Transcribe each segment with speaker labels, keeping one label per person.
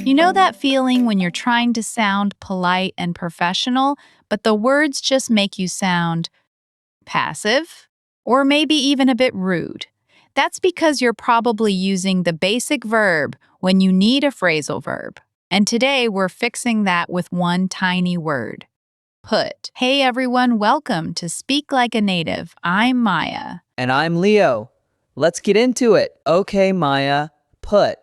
Speaker 1: You know that feeling when you're trying to sound polite and professional, but the words just make you sound passive? Or maybe even a bit rude? That's because you're probably using the basic verb when you need a phrasal verb. And today we're fixing that with one tiny word: put. Hey everyone, welcome to Speak Like a Native. I'm Maya.
Speaker 2: And I'm Leo. Let's get into it. Okay, Maya, put.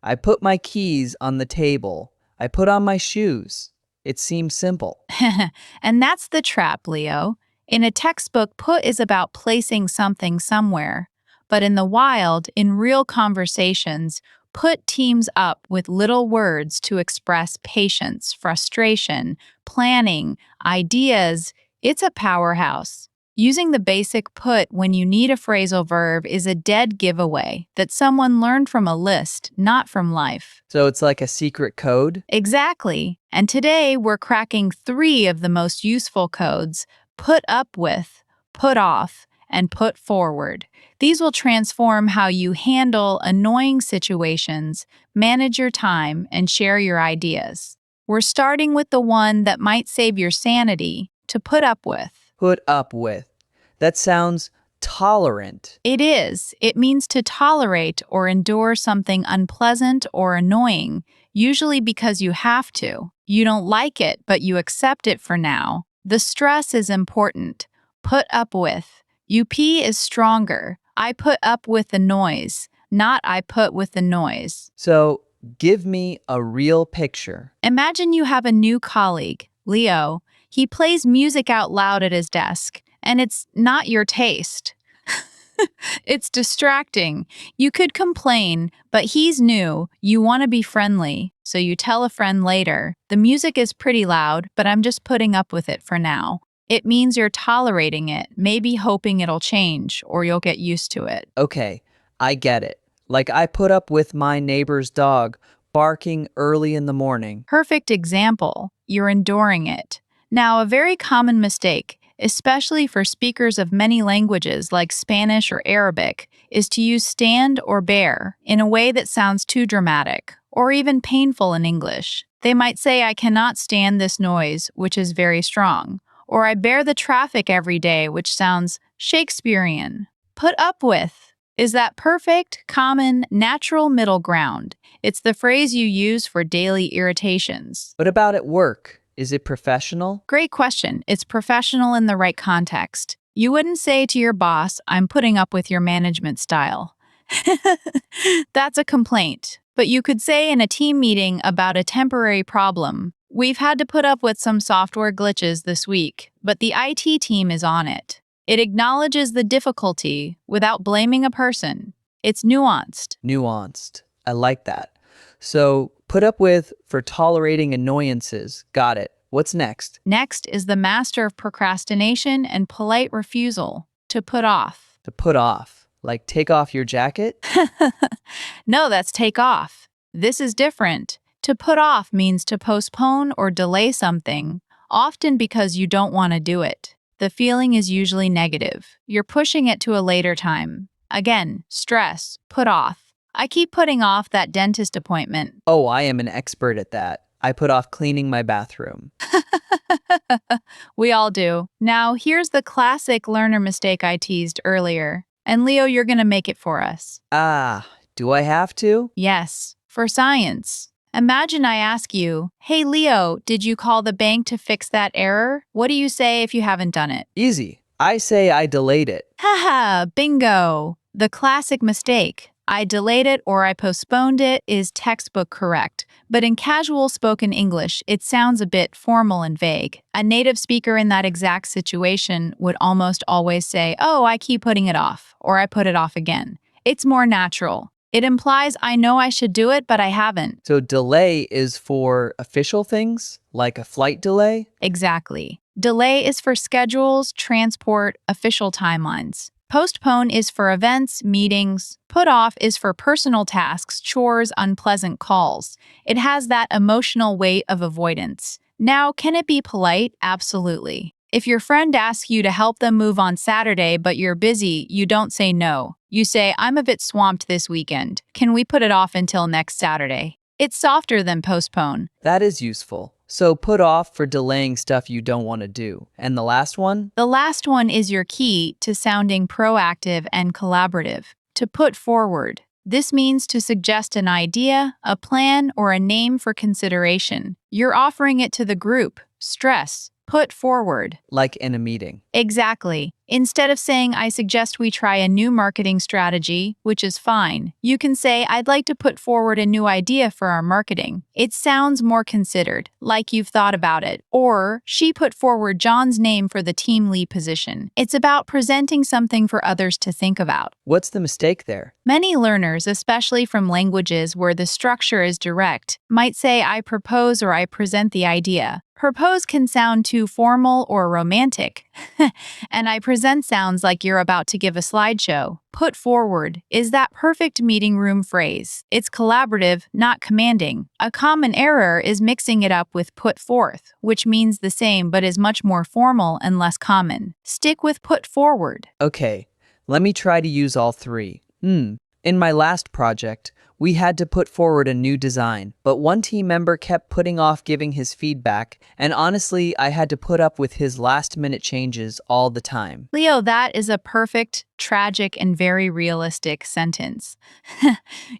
Speaker 2: I put my keys on the table. I put on my shoes. It seems simple.
Speaker 1: And that's the trap, Leo. In a textbook, put is about placing something somewhere. But in the wild, in real conversations, put teams up with little words to express patience, frustration, planning, ideas. It's a powerhouse. Using the basic put when you need a phrasal verb is a dead giveaway that someone learned from a list, not from life.
Speaker 2: So it's like a secret code?
Speaker 1: Exactly. And today we're cracking 3 of the most useful codes: put up with, put off, and put forward. These will transform how you handle annoying situations, manage your time, and share your ideas. We're starting with the one that might save your sanity: to put up with.
Speaker 2: Put up with. That sounds tolerant.
Speaker 1: It is. It means to tolerate or endure something unpleasant or annoying, usually because you have to. You don't like it, but you accept it for now. The stress is important. Put up with. UP is stronger. I put up with the noise, not I put with the noise.
Speaker 2: So give me a real picture.
Speaker 1: Imagine you have a new colleague, Leo. He plays music out loud at his desk, and it's not your taste. It's distracting. You could complain, but he's new. You want to be friendly, so you tell a friend later, "The music is pretty loud, but I'm just putting up with it for now." It means you're tolerating it, maybe hoping it'll change or you'll get used to it.
Speaker 2: Okay, I get it. Like I put up with my neighbor's dog barking early in the morning.
Speaker 1: Perfect example. You're enduring it. Now, a very common mistake, especially for speakers of many languages like Spanish or Arabic, is to use stand or bear in a way that sounds too dramatic or even painful in English. They might say, "I cannot stand this noise," which is very strong, or "I bear the traffic every day," which sounds Shakespearean. Put up with is that perfect, common, natural middle ground. It's the phrase you use for daily irritations.
Speaker 2: What about at work? Is it professional?
Speaker 1: Great question. It's professional in the right context. You wouldn't say to your boss, "I'm putting up with your management style." That's a complaint. But you could say in a team meeting about a temporary problem, "We've had to put up with some software glitches this week, but the IT team is on it." It acknowledges the difficulty without blaming a person. It's nuanced.
Speaker 2: Nuanced. I like that. So put up with for tolerating annoyances. Got it. What's next?
Speaker 1: Next is the master of procrastination and polite refusal: to put off.
Speaker 2: To put off. Like take off your jacket?
Speaker 1: No, that's take off. This is different. To put off means to postpone or delay something, often because you don't want to do it. The feeling is usually negative. You're pushing it to a later time. Again, stress, put off. I keep putting off that dentist appointment.
Speaker 2: Oh, I am an expert at that. I put off cleaning my bathroom.
Speaker 1: We all do. Now, here's the classic learner mistake I teased earlier. And Leo, you're going to make it for us.
Speaker 2: Do I have to?
Speaker 1: Yes, for science. Imagine I ask you, "Hey Leo, did you call the bank to fix that error?" What do you say if you haven't done it?
Speaker 2: Easy. I say I delayed it.
Speaker 1: Haha, bingo. The classic mistake, "I delayed it" or "I postponed it," is textbook correct. But in casual spoken English, it sounds a bit formal and vague. A native speaker in that exact situation would almost always say, "Oh, I keep putting it off," or "I put it off again." It's more natural. It implies I know I should do it, but I haven't.
Speaker 2: So delay is for official things, like a flight delay?
Speaker 1: Exactly. Delay is for schedules, transport, official timelines. Postpone is for events, meetings. Put off is for personal tasks, chores, unpleasant calls. It has that emotional weight of avoidance. Now, can it be polite? Absolutely. If your friend asks you to help them move on Saturday but you're busy, you don't say no. You say, "I'm a bit swamped this weekend. Can we put it off until next Saturday?" It's softer than postpone.
Speaker 2: That is useful. So put off for delaying stuff you don't want to do. And the last one?
Speaker 1: The last one is your key to sounding proactive and collaborative. To put forward. This means to suggest an idea, a plan, or a name for consideration. You're offering it to the group. Stress. Put forward.
Speaker 2: Like in a meeting.
Speaker 1: Exactly. Instead of saying, I suggest we try a new marketing strategy, which is fine, you can say, I'd like to put forward a new idea for our marketing. It sounds more considered, like you've thought about it. Or, she put forward John's name for the team lead position. It's about presenting something for others to think about.
Speaker 2: What's the mistake there?
Speaker 1: Many learners, especially from languages where the structure is direct, might say, I propose or I present the idea. Propose can sound too formal or romantic, and I present sounds like you're about to give a slideshow. Put forward is that perfect meeting room phrase. It's collaborative, not commanding. A common error is mixing it up with put forth, which means the same but is much more formal and less common. Stick with put forward.
Speaker 2: Okay, let me try to use all three. In my last project, we had to put forward a new design, but one team member kept putting off giving his feedback, and honestly, I had to put up with his last-minute changes all the time.
Speaker 1: Leo, that is a perfect, tragic, and very realistic sentence.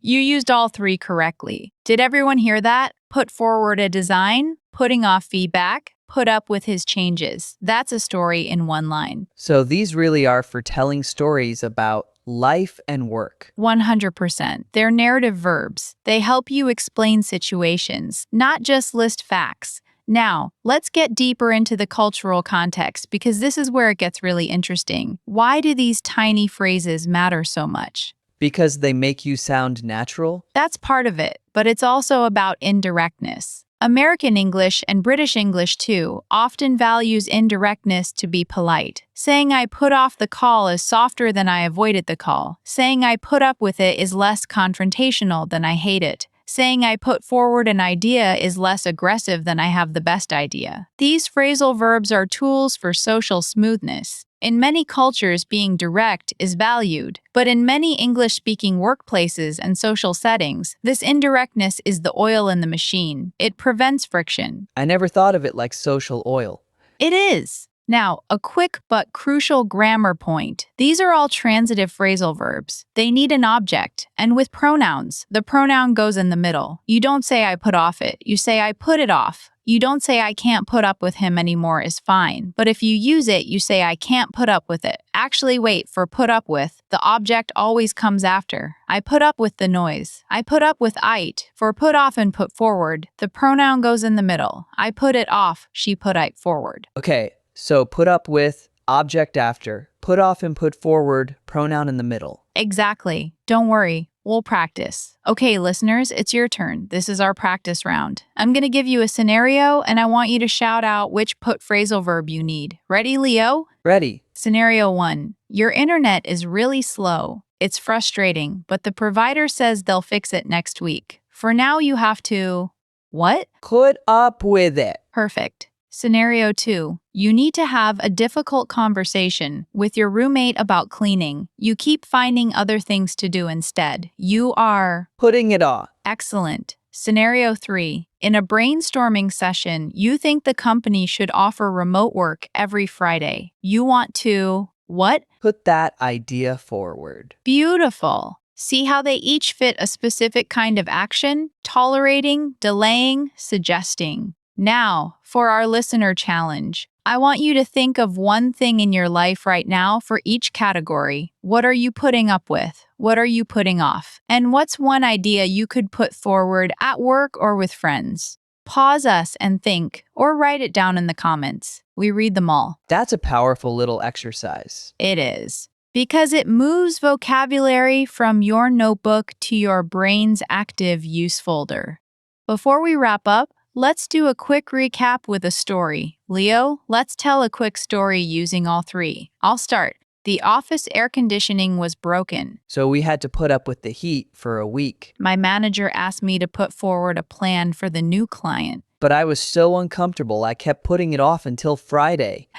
Speaker 1: You used all three correctly. Did everyone hear that? Put forward a design, putting off feedback, put up with his changes. That's a story in one line.
Speaker 2: So these really are for telling stories about life and work.
Speaker 1: 100%. They're narrative verbs. They help you explain situations, not just list facts. Now, let's get deeper into the cultural context because this is where it gets really interesting. Why do these tiny phrases matter so much?
Speaker 2: Because they make you sound natural?
Speaker 1: That's part of it, but it's also about indirectness. American English and British English, too, often values indirectness to be polite. Saying I put off the call is softer than I avoided the call. Saying I put up with it is less confrontational than I hate it. Saying I put forward an idea is less aggressive than I have the best idea. These phrasal verbs are tools for social smoothness. In many cultures, being direct is valued, but in many English-speaking workplaces and social settings, this indirectness is the oil in the machine. It prevents friction.
Speaker 2: I never thought of it like social oil.
Speaker 1: It is. Now, a quick but crucial grammar point. These are all transitive phrasal verbs. They need an object, and with pronouns, the pronoun goes in the middle. You don't say I put off it, you say I put it off. You don't say I can't put up with him anymore is fine, but if you use it, you say I can't put up with it. Actually, wait, for put up with, the object always comes after. I put up with the noise. I put up with it. For put off and put forward, the pronoun goes in the middle. I put it off, she put it forward.
Speaker 2: Okay, so put up with, object after, put off and put forward, pronoun in the middle.
Speaker 1: Exactly. Don't worry. We'll practice. Okay, listeners, it's your turn. This is our practice round. I'm going to give you a scenario, and I want you to shout out which put phrasal verb you need. Ready, Leo?
Speaker 2: Ready.
Speaker 1: Scenario 1. Your internet is really slow. It's frustrating, but the provider says they'll fix it next week. For now, you have to... What?
Speaker 2: Put up with it.
Speaker 1: Perfect. Scenario 2. You need to have a difficult conversation with your roommate about cleaning. You keep finding other things to do instead. You are...
Speaker 2: Putting it off.
Speaker 1: Excellent. Scenario 3. In a brainstorming session, you think the company should offer remote work every Friday. You want to... What?
Speaker 2: Put that idea forward.
Speaker 1: Beautiful. See how they each fit a specific kind of action? Tolerating, delaying, suggesting. Now, for our listener challenge, I want you to think of one thing in your life right now for each category. What are you putting up with? What are you putting off? And what's one idea you could put forward at work or with friends? Pause us and think, or write it down in the comments. We read them all.
Speaker 2: That's a powerful little exercise.
Speaker 1: It is. Because it moves vocabulary from your notebook to your brain's active use folder. Before we wrap up, let's do a quick recap with a story. Leo, let's tell a quick story using all three. I'll start. The office air conditioning was broken.
Speaker 2: So we had to put up with the heat for a week.
Speaker 1: My manager asked me to put forward a plan for the new client.
Speaker 2: But I was so uncomfortable, I kept putting it off until Friday.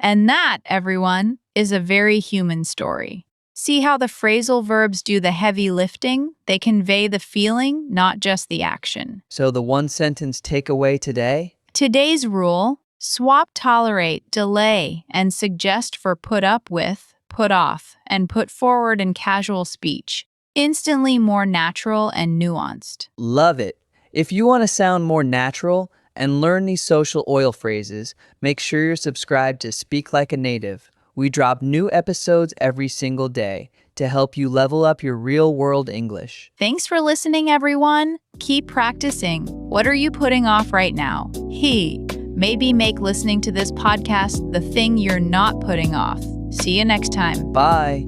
Speaker 1: And that, everyone, is a very human story. See how the phrasal verbs do the heavy lifting? They convey the feeling, not just the action.
Speaker 2: So the one sentence takeaway today?
Speaker 1: Today's rule: swap tolerate, delay, and suggest for put up with, put off, and put forward in casual speech. Instantly more natural and nuanced.
Speaker 2: Love it. If you want to sound more natural and learn these social oil phrases, make sure you're subscribed to Speak Like a Native. We drop new episodes every single day to help you level up your real-world English.
Speaker 1: Thanks for listening, everyone. Keep practicing. What are you putting off right now? Maybe make listening to this podcast the thing you're not putting off. See you next time.
Speaker 2: Bye.